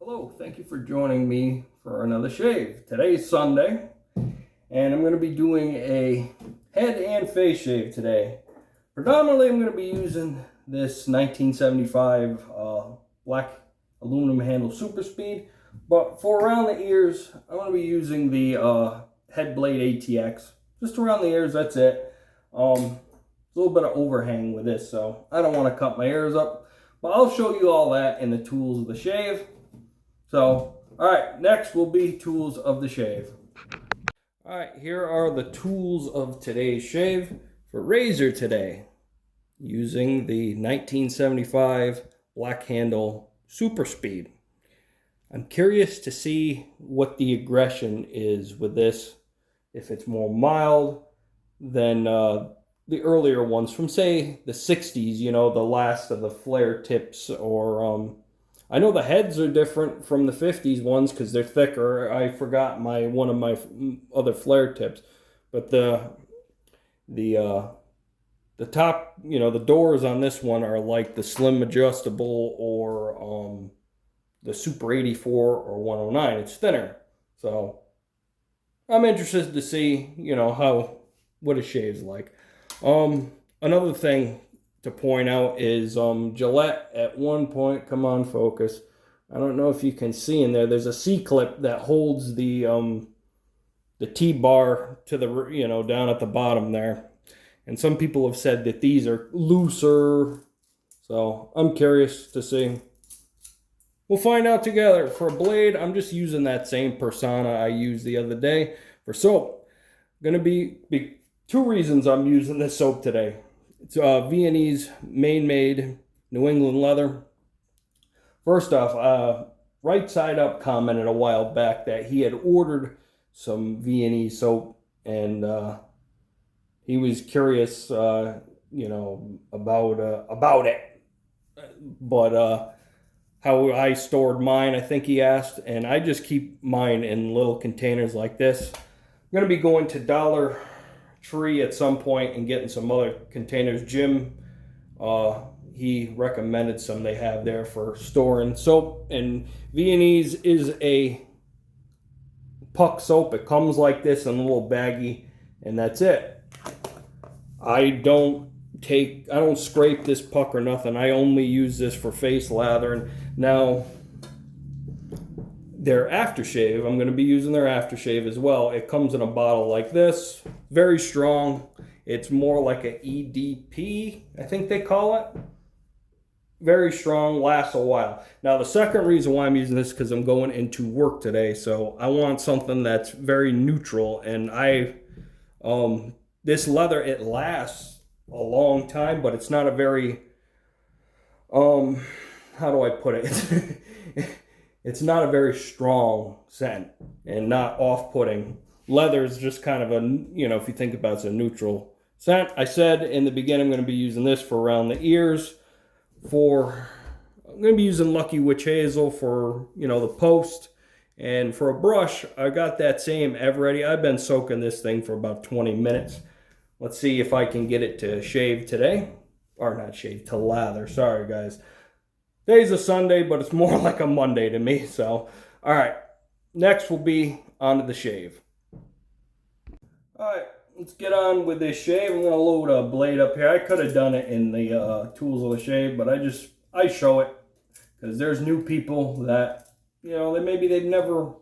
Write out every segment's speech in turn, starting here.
Hello, thank you for joining me for another shave. Today's Sunday, and I'm going to be doing a head and face shave today. Predominantly, I'm going to be using this 1975 black aluminum handle Super Speed, but for around the ears, I'm going to be using the Head Blade ATX. Just around the ears, that's it. A little bit of overhang with this, so I don't want to cut my ears up, but I'll show you all that in the tools of the shave. So, alright, next will be tools of the shave. Alright, here are the tools of today's shave. For razor today, using the 1975 black handle Super Speed. I'm curious to see what the aggression is with this. If it's more mild than the earlier ones from, say, the 60s, you know, the last of the flare tips, or I know the heads are different from the 50s ones because they're thicker. I forgot one of my other flare tips, but the top, you know, the doors on this one are like the slim adjustable or the Super 84 or 109. It's thinner, so I'm interested to see, you know, what a shave's like. Another thing to point out is Gillette at one point, come on, focus, I don't know if you can see in there's a C-clip that holds the T-bar to the, you know, down at the bottom there, and some people have said that these are looser, so I'm curious to see. We'll find out together. For a blade, I'm just using that same Personna I used the other day. For soap, gonna be two reasons I'm using this soap today. It's Viennese Maine-made New England leather. First off, Right Side Up commented a while back that he had ordered some Viennese soap, and he was curious, you know, about it. But how I stored mine, I think he asked, and I just keep mine in little containers like this. I'm gonna be going to Dollar Tree at some point and getting some other containers. Jim, he recommended some they have there for storing soap, and Viennese is a puck soap. It comes like this in a little baggie, and that's it. I don't scrape this puck or nothing. I only use this for face lather. And now their aftershave, I'm going to be using their aftershave as well. It comes in a bottle like this, very strong. It's more like a EDP, I think they call it. Very strong, lasts a while. Now the second reason why I'm using this is because I'm going into work today, so I want something that's very neutral. And this leather, it lasts a long time, but it's not a very, how do I put it? It's not a very strong scent and not off-putting. Leather is just kind of a, you know, if you think about it, it's a neutral scent. I said in the beginning I'm going to be using this for around the ears. I'm going to be using Lucky Witch Hazel for, you know, the post. And for a brush, I got that same Eveready. I've been soaking this thing for about 20 minutes. Let's see if I can get it to shave today. Or not shave, to lather. Sorry, guys. Today's a Sunday, but it's more like a Monday to me. So, all right. Next will be onto the shave. All right, let's get on with this shave. I'm going to load a blade up here. I could have done it in the tools of the shave, but I show it because there's new people that, you know, they've never,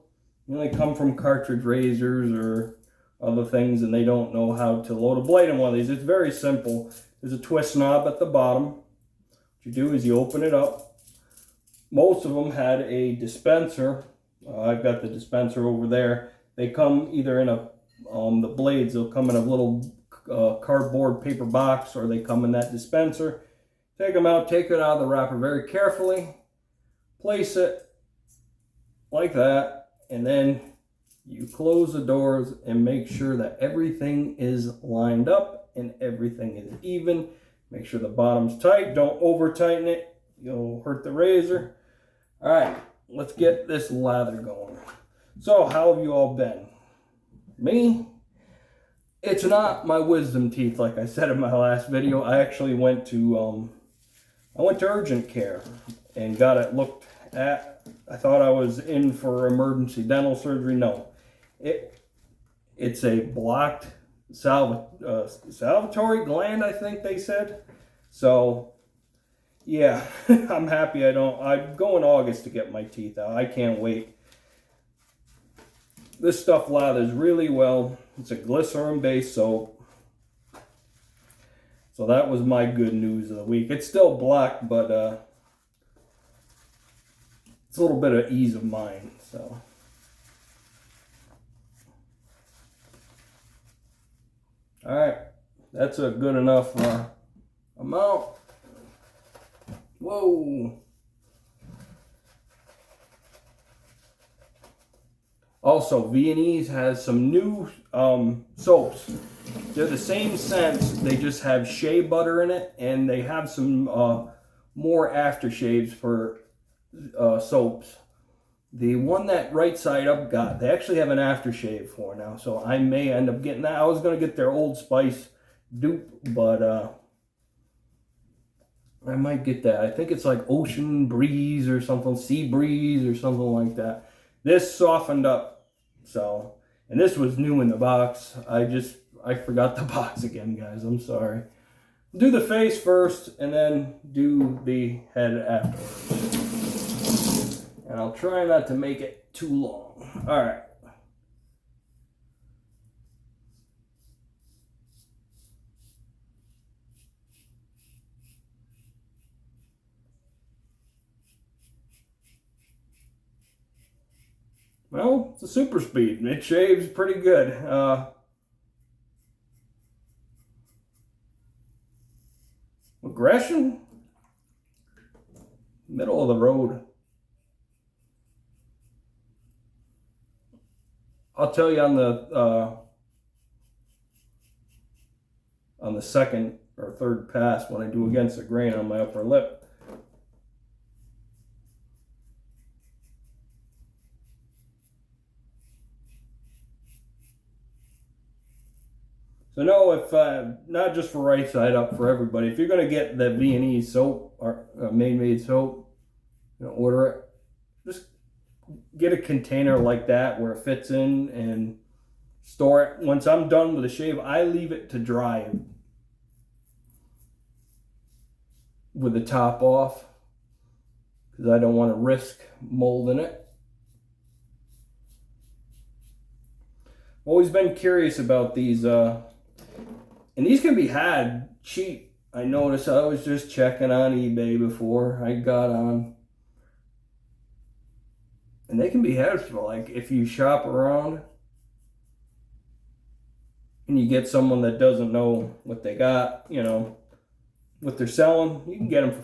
you know, they come from cartridge razors or other things, and they don't know how to load a blade in one of these. It's very simple. There's a twist knob at the bottom. What you do is you open it up. Most of them had a dispenser. I've got the dispenser over there. They come either in the blades, they'll come in a little cardboard paper box, or they come in that dispenser. Take them out, take it out of the wrapper very carefully, place it like that, and then you close the doors and make sure that everything is lined up and everything is even. Make sure the bottom's tight. Don't over tighten it. You'll hurt the razor. All right, let's get this lather going. So how have you all been? Me? It's not my wisdom teeth, like I said in my last video. I actually went to urgent care and got it looked I thought I was in for emergency dental surgery. No, it's a blocked salivatory gland, I think they said. So yeah, I'm happy I don't. I go in August to get my teeth out. I can't wait. This stuff lathers really well. It's a glycerin-based soap. So that was my good news of the week. It's still black, but it's a little bit of ease of mind. So all right, that's a good enough amount. Whoa. Also, Viennese has some new soaps. They're the same scent, they just have shea butter in it, and they have some more aftershaves for soaps. The one that Right Side Up got, they actually have an aftershave for now, so I may end up getting that. I was going to get their Old Spice dupe, but I might get that. I think it's like Ocean Breeze or something, Sea Breeze or something like that. This softened up, so, and this was new in the box. I forgot the box again, guys. I'm sorry. Do the face first, and then do the head afterwards. And I'll try not to make it too long. All right. Well, it's a super speed. It shaves pretty good. Aggression? Middle of the road. I'll tell you on the second or third pass when I do against the grain on my upper lip. So no, if not just for Right Side Up, for everybody, if you're going to get the Viennese soap or made soap, order it. Just get a container like that where it fits in and store it. Once I'm done with the shave, I leave it to dry with the top off because I don't want to risk molding it. Always been curious about these, and these can be had cheap. I noticed. I was just checking on eBay before I got on. And they can be had for, like, if you shop around and you get someone that doesn't know what they got, what they're selling, you can get them for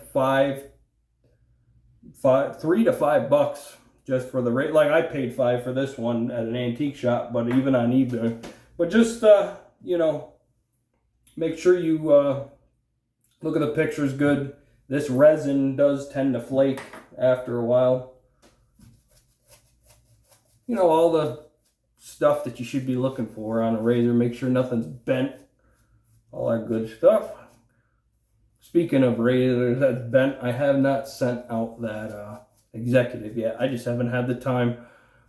$3 to $5 just for the rate. Like, I paid $5 for this one at an antique shop, but even on eBay. But just, make sure you look at the pictures good. This resin does tend to flake after a while. All the stuff that you should be looking for on a razor. Make sure nothing's bent. All that good stuff. Speaking of razors that's bent, I have not sent out that executive yet. I just haven't had the time.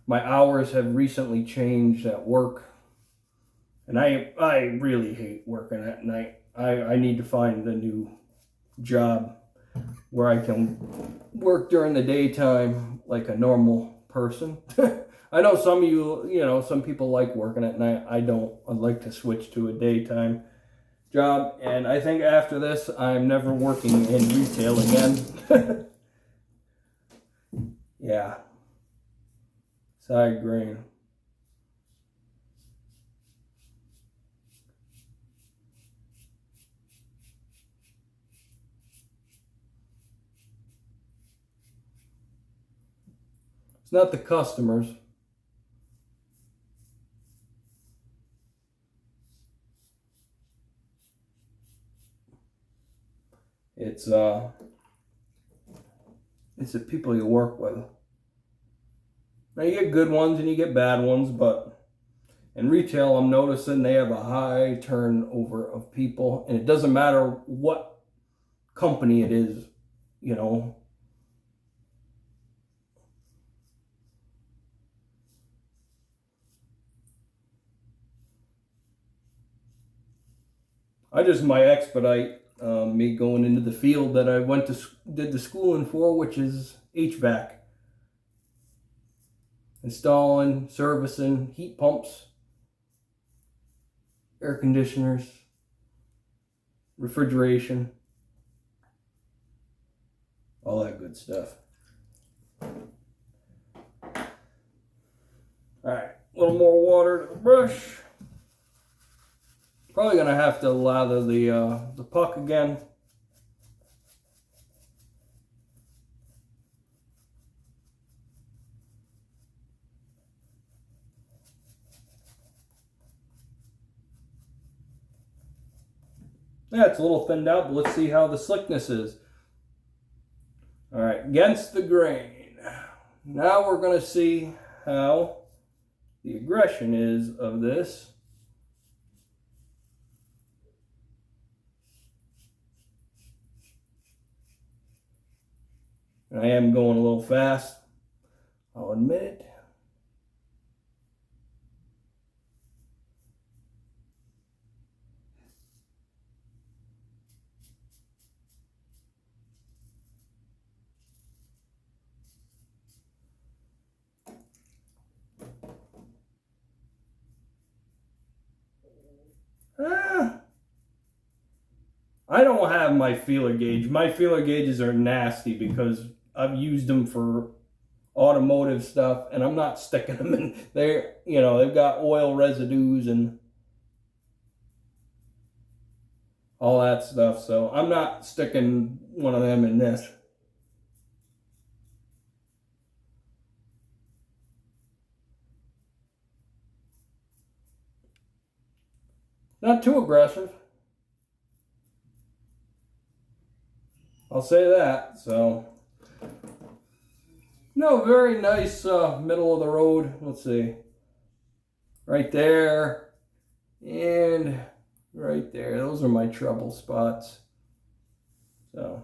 My hours have recently changed at work. And I really hate working at night. I need to find a new job where I can work during the daytime like a normal person. I know some of you, some people like working at night. I don't. I'd like to switch to a daytime job. And I think after this, I'm never working in retail again. Yeah. Side grain. It's not the customers. It's the people you work with. Now you get good ones and you get bad ones, but in retail I'm noticing they have a high turnover of people, and it doesn't matter what company it is, I just might expedite me going into the field that I did the schooling for, which is HVAC. Installing, servicing, heat pumps, air conditioners, refrigeration, all that good stuff. Alright, a little more water to the brush. Probably gonna have to lather the puck again. Yeah, it's a little thinned out, but let's see how the slickness is. Alright, against the grain. Now we're gonna see how the aggression is of this. I am going a little fast, I'll admit it. I don't have my feeler gauge. My feeler gauges are nasty because I've used them for automotive stuff, and I'm not sticking them in. They're, you know, they've got oil residues and all that stuff, so I'm not sticking one of them in this. Not too aggressive, I'll say that. So, no, very nice middle of the road. Let's see, right there and right there. Those are my trouble spots. So,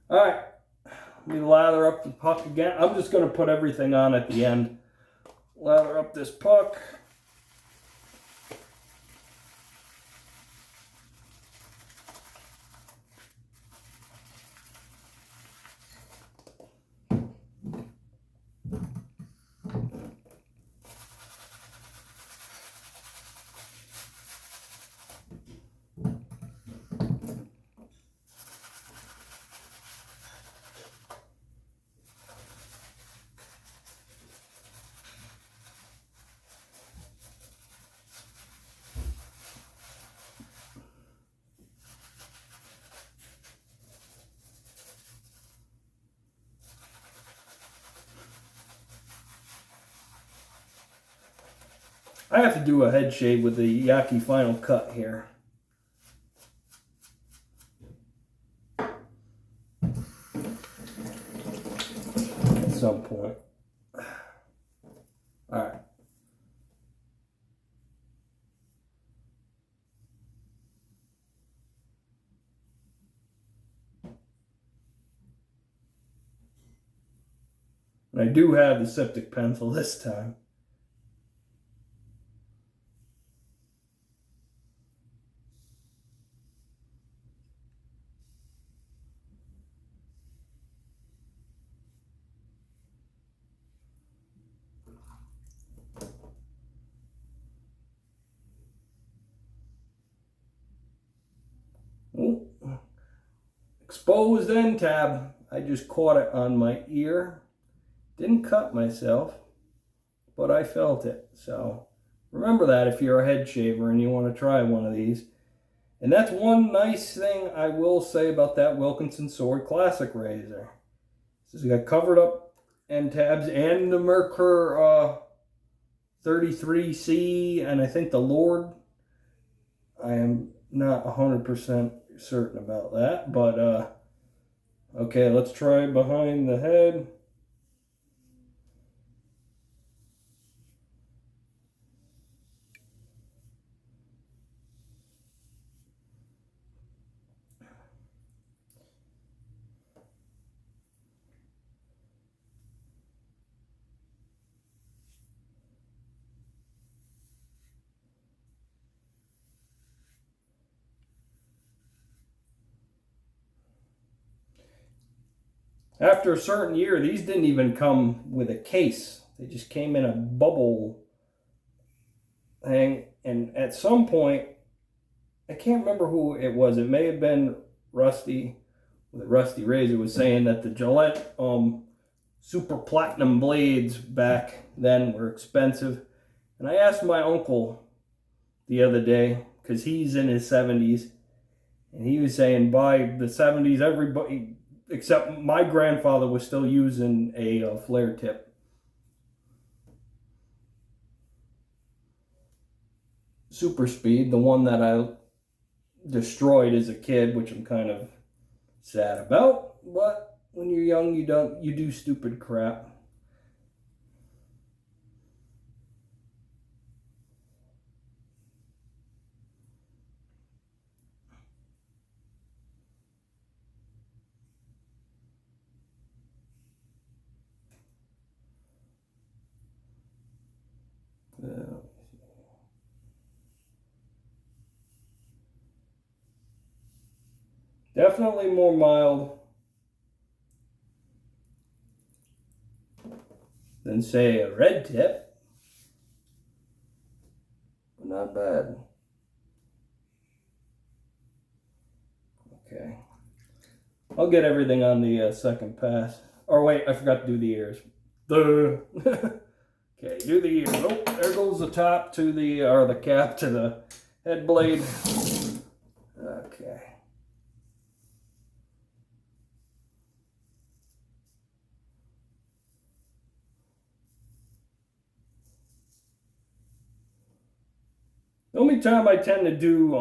all right, let me lather up the puck again. I'm just going to put everything on at the end. Lather up this puck. I have to do a head shave with the Yaki Final Cut here. At some point. Alright. And I do have the septic pencil this time. Ooh. Exposed end tab. I just caught it on my ear. Didn't cut myself, but I felt it. So remember that if you're a head shaver and you want to try one of these. And that's one nice thing I will say about that Wilkinson Sword Classic razor. It's got covered up end tabs and the Merkur 33C and I think the Lord. I am not 100% certain about that, but okay, let's try behind the head. After a certain year, these didn't even come with a case. They just came in a bubble thing. And at some point, I can't remember who it was. It may have been Rusty, the Rusty Razor, was saying that the Gillette Super Platinum blades back then were expensive. And I asked my uncle the other day, because he's in his 70s, and he was saying by the 70s, everybody except my grandfather was still using a flare tip. Super Speed, the one that I destroyed as a kid, which I'm kind of sad about, but when you're young, you do stupid crap. Definitely more mild than, say, a red tip, but not bad. Okay, I'll get everything on the second pass. Or wait, I forgot to do the ears. Okay, do the ears. Oh, there goes the top to the, or the cap to the head blade. Okay. The only time I tend to do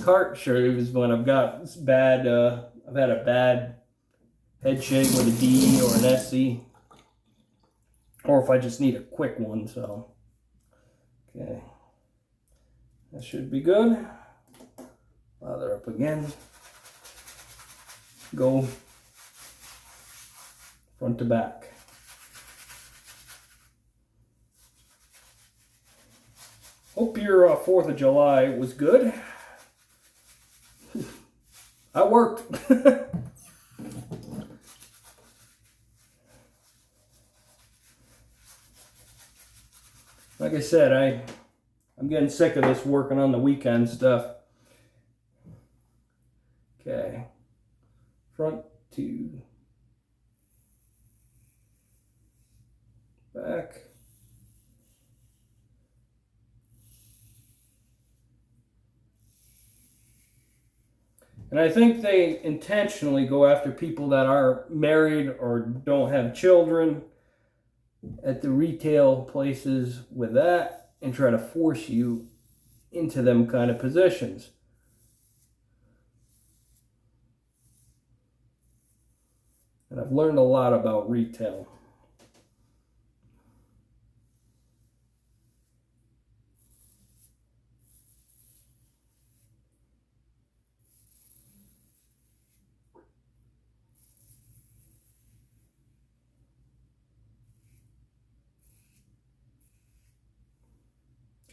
cart shaves when I've got bad, I've had a bad head shave with a D or an SC, or if I just need a quick one. So, okay, that should be good. Lather up again. Go front to back. Hope your 4th of July was good. I worked. Like I said, I'm getting sick of this working on the weekend stuff. Okay. Front to back. And I think they intentionally go after people that are married or don't have children at the retail places with that, and try to force you into them kind of positions. And I've learned a lot about retail.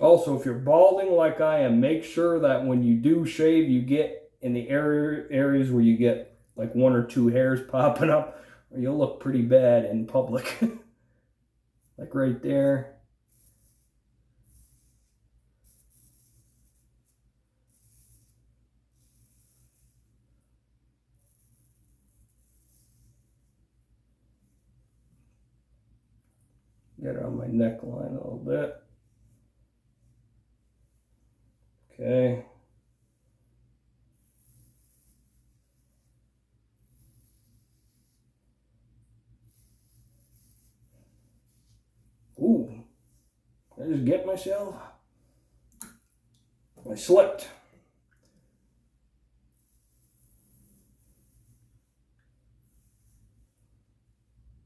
Also, if you're balding like I am, make sure that when you do shave, you get in the areas where you get like 1 or 2 hairs popping up, or you'll look pretty bad in public. Like right there. Get it on my neckline a little bit. Okay. Ooh. Did I just get myself? I slipped.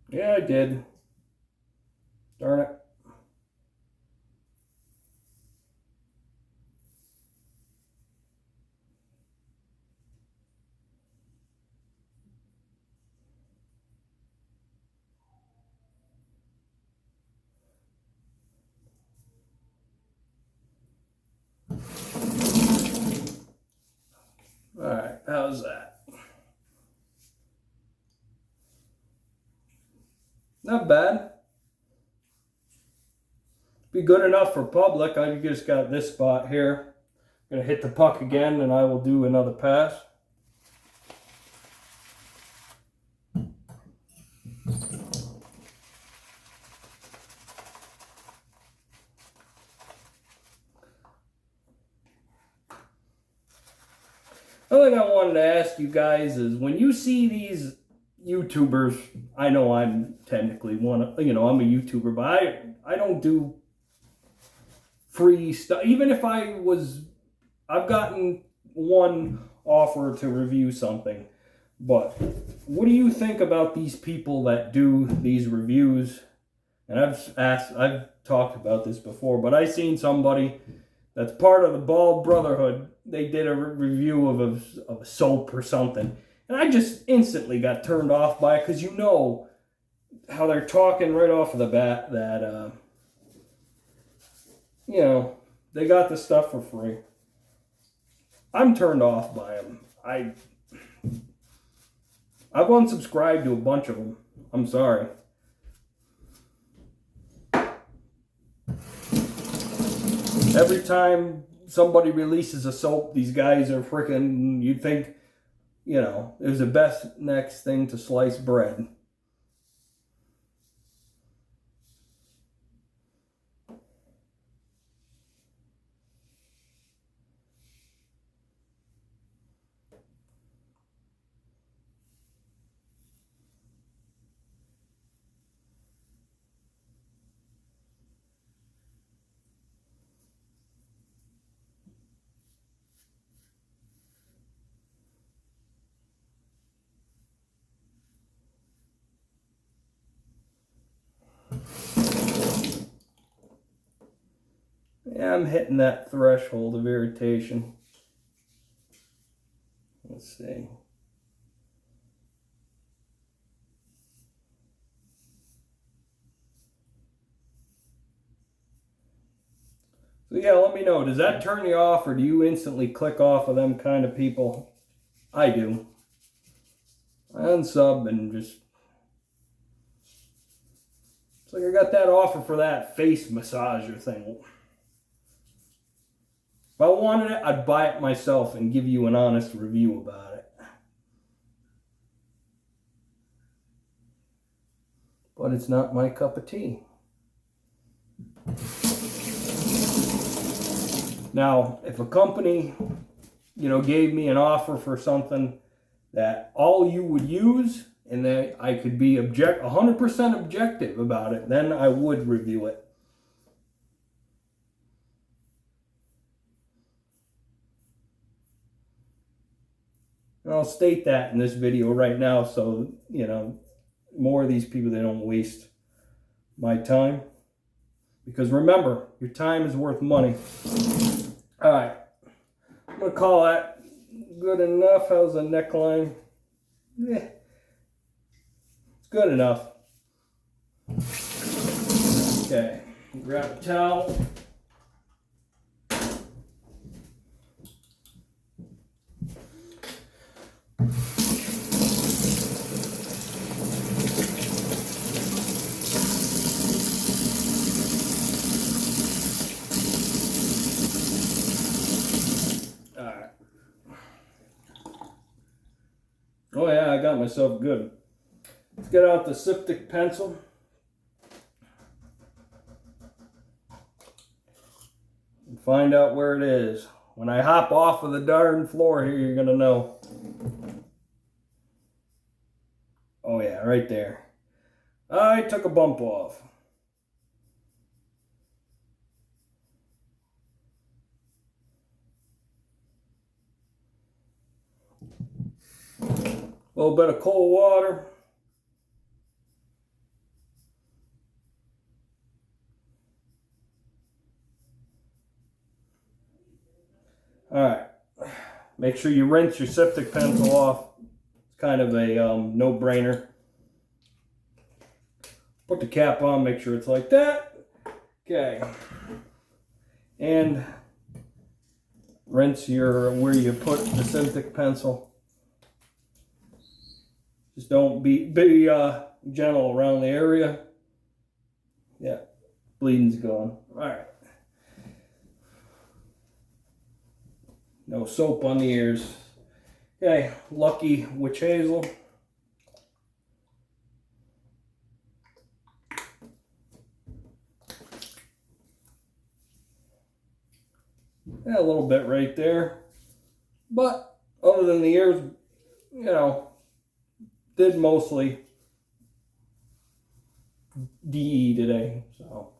Yeah, I did. Darn it. All right, how's that? Not bad. Be good enough for public. I just got this spot here. Gonna hit the puck again and I will do another pass. Another thing I wanted to ask you guys is, when you see these YouTubers, I know I'm technically one of, I'm a YouTuber, but I don't do free stuff. Even if I've gotten one offer to review something, but what do you think about these people that do these reviews? And I've talked about this before, but I seen somebody that's part of the Bald Brotherhood. They did a review of a soap or something. And I just instantly got turned off by it, because you know how they're talking right off of the bat that, they got the stuff for free. I'm turned off by them. I've unsubscribed to a bunch of them. I'm sorry. Every time somebody releases a soap, these guys are freaking, you'd think, it was the best next thing to sliced bread. Yeah, I'm hitting that threshold of irritation. Let's see. So yeah, let me know. Does that turn you off, or do you instantly click off of them kind of people? I do. I unsub and just... It's like I got that offer for that face massager thing. If I wanted it, I'd buy it myself and give you an honest review about it. But it's not my cup of tea. Now, if a company, gave me an offer for something that all you would use, and that I could be 100% objective about it, then I would review it. And I'll state that in this video right now, so, more of these people, they don't waste my time. Because remember, your time is worth money. All right, I'm going to call that good enough. How's the neckline? It's good enough. Okay, grab a towel. Oh yeah, I got myself good. Let's get out the Styptic pencil. And find out where it is. When I hop off of the darn floor here, you're gonna know. Oh yeah, right there. I took a bump off. A little bit of cold water. All right. Make sure you rinse your Styptic pencil off. It's kind of a no-brainer. Put the cap on, make sure it's like that. Okay. And rinse where you put the Styptic pencil. Just don't be gentle around the area. Yeah, bleeding's gone. All right. No soap on the ears. Okay, Lucky Witch Hazel. Yeah, a little bit right there. But other than the ears, you know, did mostly DE today. So,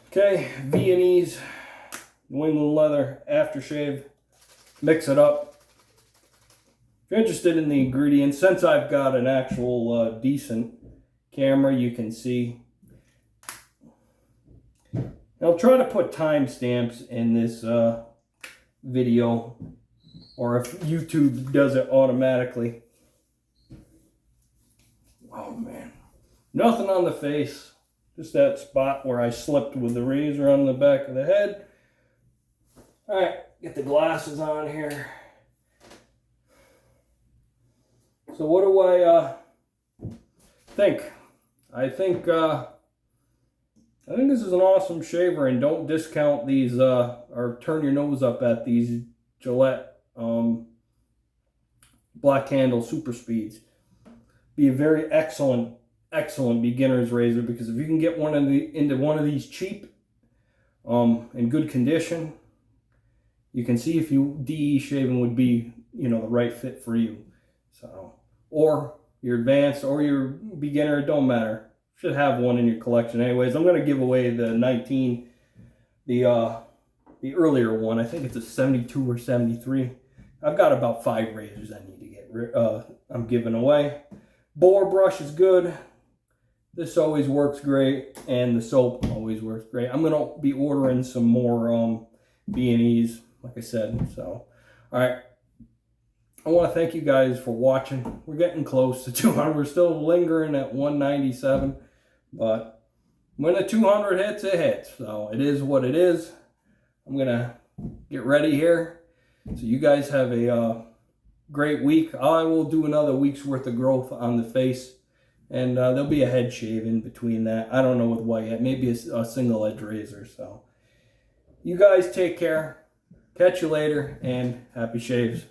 okay, Viennese New England leather aftershave. Mix it up. If you're interested in the ingredients, since I've got an actual decent camera, you can see. I'll try to put timestamps in this video, or if YouTube does it automatically. Oh man, nothing on the face, just that spot where I slipped with the razor on the back of the head. All right, get the glasses on here. So what do I think? I think this is an awesome shaver, and don't discount these or turn your nose up at these Gillette Black Handle Super Speeds. Be a very excellent beginner's razor, because if you can get into one of these cheap in good condition, you can see if DE shaving would be, you know, the right fit for you. So, or you're advanced or you're beginner, it don't matter. Should have one in your collection anyways. I'm going to give away the 19, the earlier one. I think it's a 72 or 73. I've got about 5 razors I need to get I'm giving away. Boar brush is good. This always works great, and the soap always works great. I'm going to be ordering some more B&Es, like I said. So, all right. I want to thank you guys for watching. We're getting close to 200. We're still lingering at 197. But when the 200 hits, it hits. So it is what it is. I'm going to get ready here. So you guys have a great week. I will do another week's worth of growth on the face. And there'll be a head shave in between that. I don't know with what yet. Maybe a single edge razor. So you guys take care. Catch you later, and happy shaves.